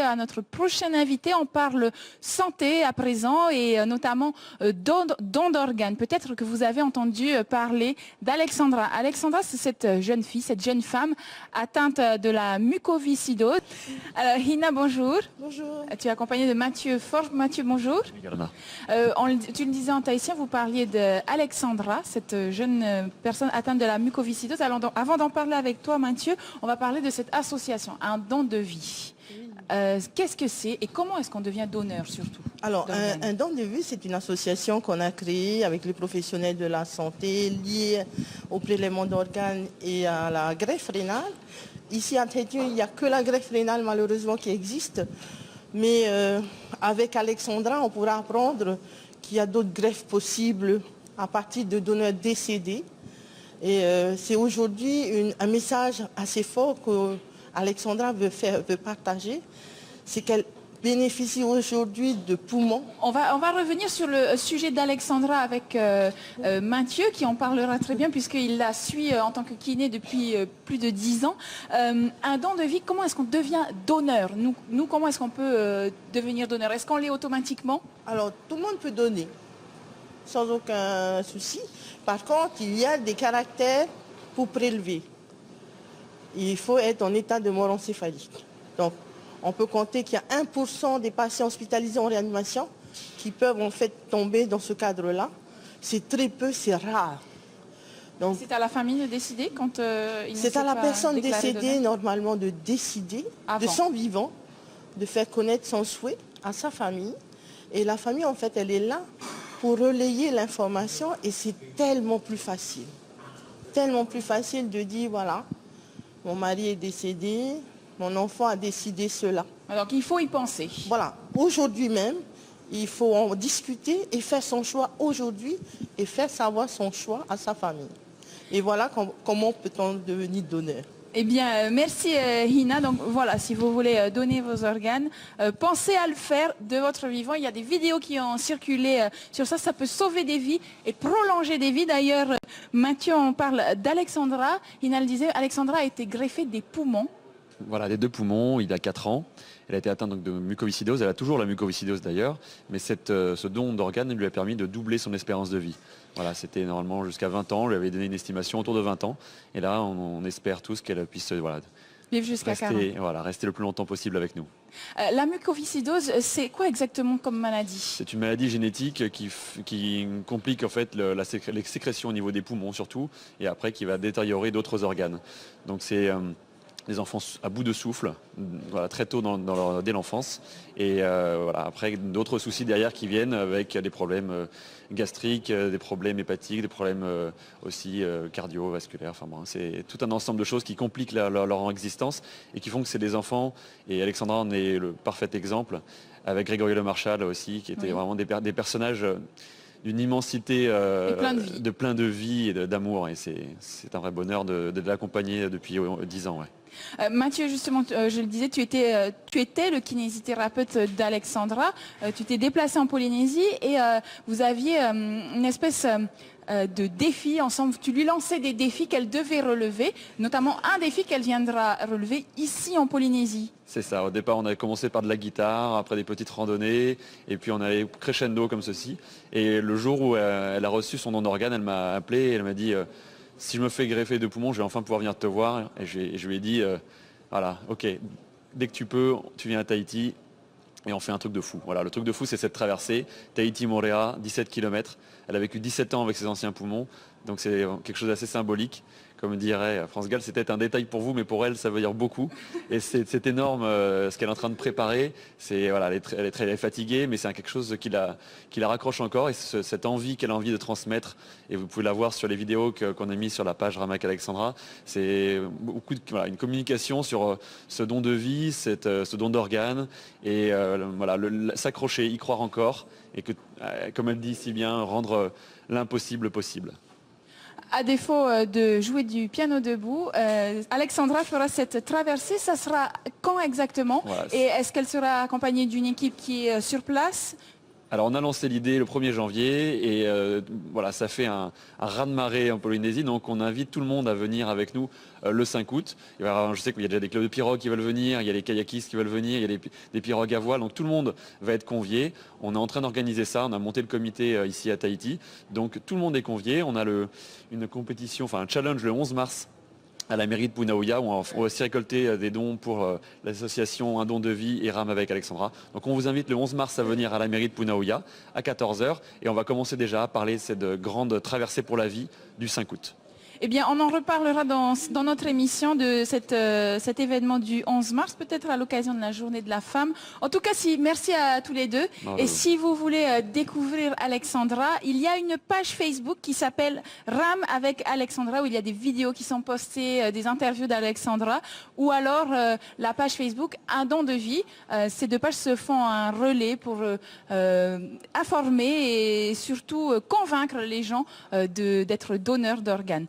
à notre prochain invité. On parle santé à présent et notamment don d'organes. Peut-être que vous avez entendu parler d'Alexandra. Alexandra, c'est cette jeune fille, cette jeune femme atteinte de la mucoviscidose. Alors, Hina, bonjour. Bonjour. Tu es accompagnée de Mathieu Forge. Mathieu, bonjour. Tu le disais en tahitien, vous parliez d'Alexandra, cette jeune personne atteinte de la mucoviscidose. Alors, avant d'en parler avec toi, Mathieu, on va parler de cette association, un don de vie. Qu'est-ce que c'est et comment est-ce qu'on devient donneur surtout? Alors, un don de vie, c'est une association qu'on a créée avec les professionnels de la santé liés au prélèvement d'organes et à la greffe rénale. Ici à Tahiti, il n'y a que la greffe rénale malheureusement qui existe. Mais avec Alexandra, on pourra apprendre qu'il y a d'autres greffes possibles à partir de donneurs décédés. Et c'est aujourd'hui un message assez fort que Alexandra veut partager. C'est qu'elle bénéficie aujourd'hui de poumons. On va revenir sur le sujet d'Alexandra avec Mathieu, qui en parlera très bien puisqu'il la suit en tant que kiné depuis plus de 10 ans. Un don de vie, comment est-ce qu'on devient donneur? Nous, comment est-ce qu'on peut devenir donneur? Est-ce qu'on l'est automatiquement? Alors, tout le monde peut donner, sans aucun souci. Par contre, il y a des caractères pour prélever. Il faut être en état de mort encéphalique. Donc, on peut compter qu'il y a 1% des patients hospitalisés en réanimation qui peuvent en fait tomber dans ce cadre-là. C'est très peu, c'est rare. Donc, c'est à la famille de décider quand il c'est à la personne décédée normalement de décider de son vivant, de faire connaître son souhait à sa famille. Et la famille, en fait, elle est là pour relayer l'information et c'est tellement plus facile. Tellement plus facile de dire, voilà, mon mari est décédé, mon enfant a décidé cela. Alors qu'il faut y penser. Voilà, aujourd'hui même, il faut en discuter et faire son choix aujourd'hui et faire savoir son choix à sa famille. Et voilà comment peut-on devenir donneur. Eh bien, merci Hina. Donc voilà, si vous voulez donner vos organes, pensez à le faire de votre vivant. Il y a des vidéos qui ont circulé sur ça. Ça peut sauver des vies et prolonger des vies. D'ailleurs, Mathieu, on parle d'Alexandra. Hina le disait, Alexandra a été greffée des poumons. Voilà, des 2 poumons, il a 4 ans. Elle a été atteinte donc, de mucoviscidose. Elle a toujours la mucoviscidose d'ailleurs. Mais ce don d'organes lui a permis de doubler son espérance de vie. Voilà, c'était normalement jusqu'à 20 ans. On lui avait donné une estimation autour de 20 ans. Et là, on espère tous qu'elle puisse vivre jusqu'à 40. Rester le plus longtemps possible avec nous. La mucoviscidose, c'est quoi exactement comme maladie? C'est une maladie génétique qui complique en fait les sécrétions au niveau des poumons surtout. Et après qui va détériorer d'autres organes. Donc c'est... les enfants à bout de souffle, voilà, très tôt dès l'enfance. Et après, d'autres soucis derrière qui viennent avec des problèmes gastriques, des problèmes hépatiques, des problèmes aussi cardiovasculaires. Enfin, bon, c'est tout un ensemble de choses qui compliquent leur existence et qui font que c'est des enfants. Et Alexandra en est le parfait exemple, avec Grégory Le Marchal aussi, qui étaient vraiment des personnages d'une immensité de plein de vie et d'amour. Et c'est un vrai bonheur de l'accompagner depuis 10 ans. Ouais. Mathieu, justement, je le disais, tu étais le kinésithérapeute d'Alexandra. Tu t'es déplacé en Polynésie et vous aviez une espèce de défi ensemble. Tu lui lançais des défis qu'elle devait relever, notamment un défi qu'elle viendra relever ici en Polynésie. C'est ça. Au départ, on avait commencé par de la guitare, après des petites randonnées, et puis on allait crescendo comme ceci. Et le jour où elle a reçu son don d'organe, elle m'a appelé et elle m'a dit si je me fais greffer 2 poumons, je vais enfin pouvoir venir te voir. Et je lui ai dit voilà, ok, dès que tu peux, tu viens à Tahiti et on fait un truc de fou. Voilà, le truc de fou, c'est cette traversée Tahiti-Moorea, 17 km. Elle a vécu 17 ans avec ses anciens poumons, donc c'est quelque chose d'assez symbolique. Comme dirait France Gall, c'était un détail pour vous, mais pour elle, ça veut dire beaucoup. Et c'est énorme ce qu'elle est en train de préparer. Voilà, elle est fatiguée, mais c'est quelque chose qui la raccroche encore. Et cette envie qu'elle a envie de transmettre, et vous pouvez la voir sur les vidéos qu'on a mises sur la page Ramak Alexandra, c'est une communication sur ce don de vie, ce don d'organes, et s'accrocher, y croire encore, et que, comme elle dit si bien, rendre l'impossible possible. À défaut de jouer du piano debout, Alexandra fera cette traversée. Ça sera quand exactement? Et est-ce qu'elle sera accompagnée d'une équipe qui est sur place? Alors on a lancé l'idée le 1er janvier et voilà, ça fait un raz-de-marée en Polynésie. Donc on invite tout le monde à venir avec nous le 5 août. Et alors, je sais qu'il y a déjà des clubs de pirogues qui veulent venir, il y a les kayakistes qui veulent venir, il y a des pirogues à voile. Donc tout le monde va être convié. On est en train d'organiser ça. On a monté le comité ici à Tahiti. Donc tout le monde est convié. On a une compétition, enfin un challenge le 11 mars à la mairie de Punaouia où on va aussi récolter des dons pour l'association Un don de vie et Rame avec Alexandra. Donc on vous invite le 11 mars à venir à la mairie de Punaouia à 14 h et on va commencer déjà à parler de cette grande traversée pour la vie du 5 août. Eh bien, on en reparlera dans notre émission de cet événement du 11 mars, peut-être à l'occasion de la journée de la femme. En tout cas, merci à tous les deux. Et si vous voulez découvrir Alexandra, il y a une page Facebook qui s'appelle Rame avec Alexandra, où il y a des vidéos qui sont postées, des interviews d'Alexandra, ou alors la page Facebook Un don de vie. Ces deux pages se font un relais pour informer et surtout convaincre les gens d'être donneurs d'organes.